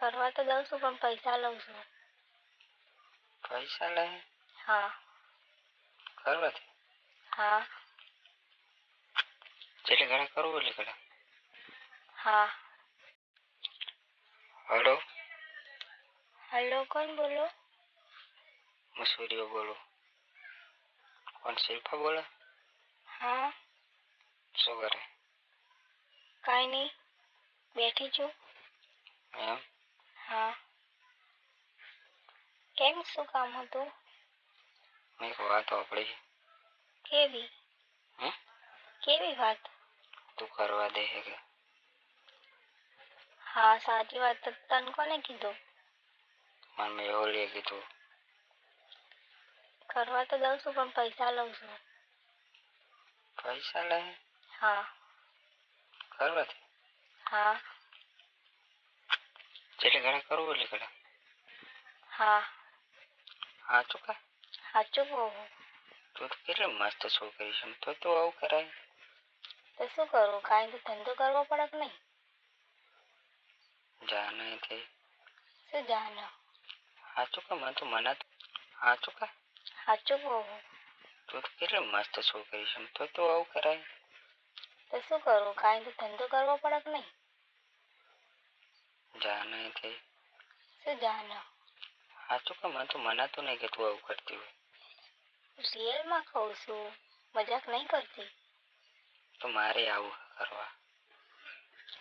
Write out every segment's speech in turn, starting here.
કરવા તો દઉં છું પણ પૈસા લઉં છું. પૈસા લે? હા. કરવાથી? હા. જેટલે ઘણા કરવું એટલે ઘણા. હા. હલો. હેલો, કોણ બોલો? હું સૂર્ય બોલું. કોણ શિલ્પા બોલે? હા. શું કરે? કાંઈ નહીં, બેઠી છું. એમ? હા. કેમ, શું કામ હતું? એક વાત સાંભળી. કેવી? કેવી વાત? તું કરવા દે હે કે? હા, સાચી વાત. તો તને કોને કીધું? મને મેહુલે કીધું. કરવા તો દઉં છું પણ પૈસા લઉં છું. પૈસા લે? હા. કરવાથી? હા. જેટલે ઘણા કરવું એટલે ઘણા. હા. સાચું કા? સાચું કહું. તું તો કેટલી મસ્ત છોકરી છે, તો તું આવું કરાય? તો શું કરું? કાંઈ તો ધંધો કરવો પડે કે નહીં? જાન અહીંથી. શું જાન? સાચું કા? મને તો મનાતું. સાચું કા? સાચું કહું. તું તો કેટલી મસ્ત છોકરી છે, તો તું આવું કરાય? તો શું કરું? કાંઈ તો ધંધો કરવો પડે કે નહીં? જાન અહીંથી. શું જાન? સાચું કા? મને તો મનાતું નહીં કે તું આવું કરતી હોય. રિયલમાં કહું છું, મજાક નહીં કરતી. તો મારે આવું કરવા.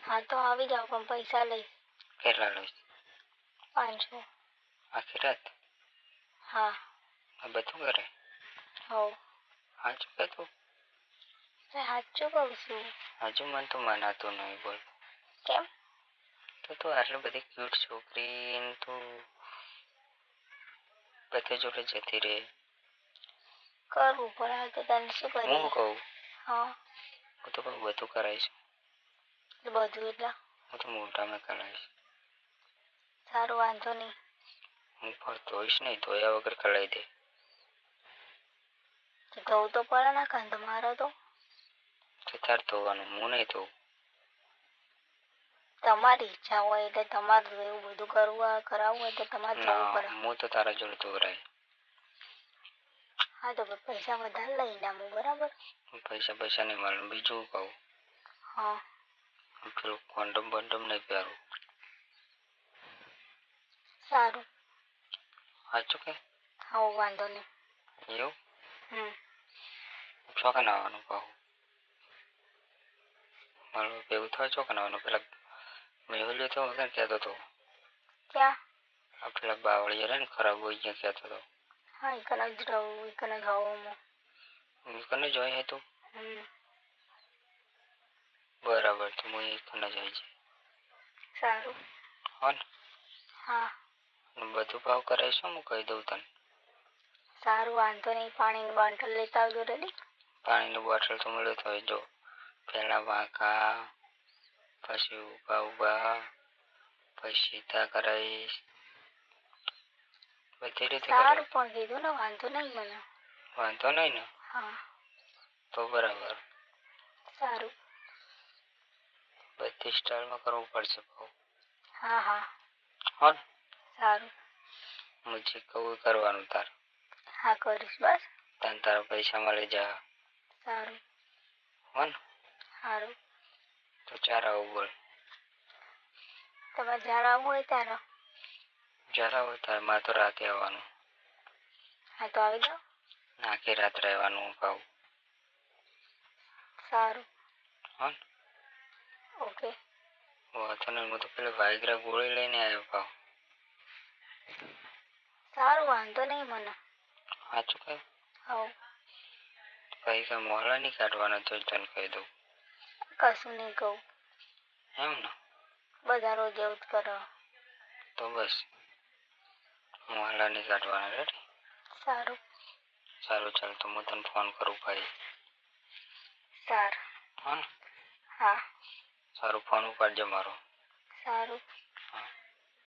હા તો આવી જાઓ પણ પૈસા લઈશ. કેટલા લઈશ? 500. આખી રાત? હા. આ બધું કરે? હોવ. સાચું કે તું? સાચું કહું છું. હજુ મને તો મનાતું નહીં, બોલ. કેમ? તો તું આટલી બધી ક્યુટ છોકરી, તું બધે જોડે જતી રહે. કરવું પડે, હાલ તો તને શું કરીએ? હું કહું? હા. હું તો કહું બધું કરાવીશ. બધું એટલે? હું તો મોઢામાં કરાવીશ. સારું, વાંધો નહીં. હું પણ ધોઈશ નહીં, ધોયા વગર કરાવી દે. ધોવું તો પડે ને, કાંધો મારો તો. તો તાર ધોવાનું, હું નહીં ધોઉં. તમારી ઈચ્છા હોય એટલે તમારે એવું બધું કરાવવું હોય તો તમારે જવું પડે. હું તો તારા જોડે ધોરાય. હા તો પૈસા વધારે લઈને આવું, બરાબર? પૈસા નહીં મળે. બીજું કહું? હા. પેલું કોન્ડમ બોન્ડમ નહીં પહેરું. સારું. સાચું કે? હા, વાંધો નહીં. એવું? ચોકન આવવાનું કહું. મારું ભેગું થાય ચોકન આવવાનું. પેલા મેહુલ્યો તો વગર કહેતો હતો. ક્યાં? આ પેલા બાવળીઓ રહે ને ખરાબ હોય ત્યાં કહેતો હતો. હા, એકને જ રહું, એકને જ હોવું. કને જોઈ હે તું? બરાબર, તો હું કને જાય છે. સારું. હો ને? હા. બધું ભાવ કરાવીશું, હું કહી દઉં તને. સારું, વાંધો નહીં. પાણીની બોટલ લેતા આવજો, રેડી? પાણીની બોટલ તો મળે તો જો. પહેલાં વાંકા, પછી ઊભા ઊભા, પછી સીધા કરાવીશ. બધી રીતે સારું પણ કીધું ને, વાંધો નહીં મને. વાંધો નહીં ને? હા. તો બરાબર. સારું. બધી સ્ટાઇલમાં કરવું પડશે ભાવ. હા હા. હો ને? સારું. હું જે કહું કરવાનું તાર. હા, કરીશ બસ. તને તારા પૈસા મળી જા. સારું. હો ને? સારું. તો ચાર આવું બોલ. તમારે જ્યારે આવવું હોય ત્યારે. જ્યારે આવું તારે મારે તો રાતે આવવાનું. હા તો આવી જાઓ. આખી રાત રહેવાનું કહું. સારું. હો ને? ઓકે. વાંધો નહીં, હું તો પેલી વાયગ્રા ગોળી લઈને આવ્યો કહું. સારું, વાંધો નહીં મને. સાચું કહે? હોવ. પૈસા મોહલા નહીં કાઢવાના, તો તને કહી દઉં. કશું નહીં કહું. એમ ને? બધા રોજ એવું જ કરો. તો બસ મોહલા નહીં કાઢવાના, રેડી? સારું. સારું, ચાલ તો હું તને ફોન કરું ભાઈ. સારું. હા ને? હા. સારું, ફોન ઉપાડજો મારો. સારું.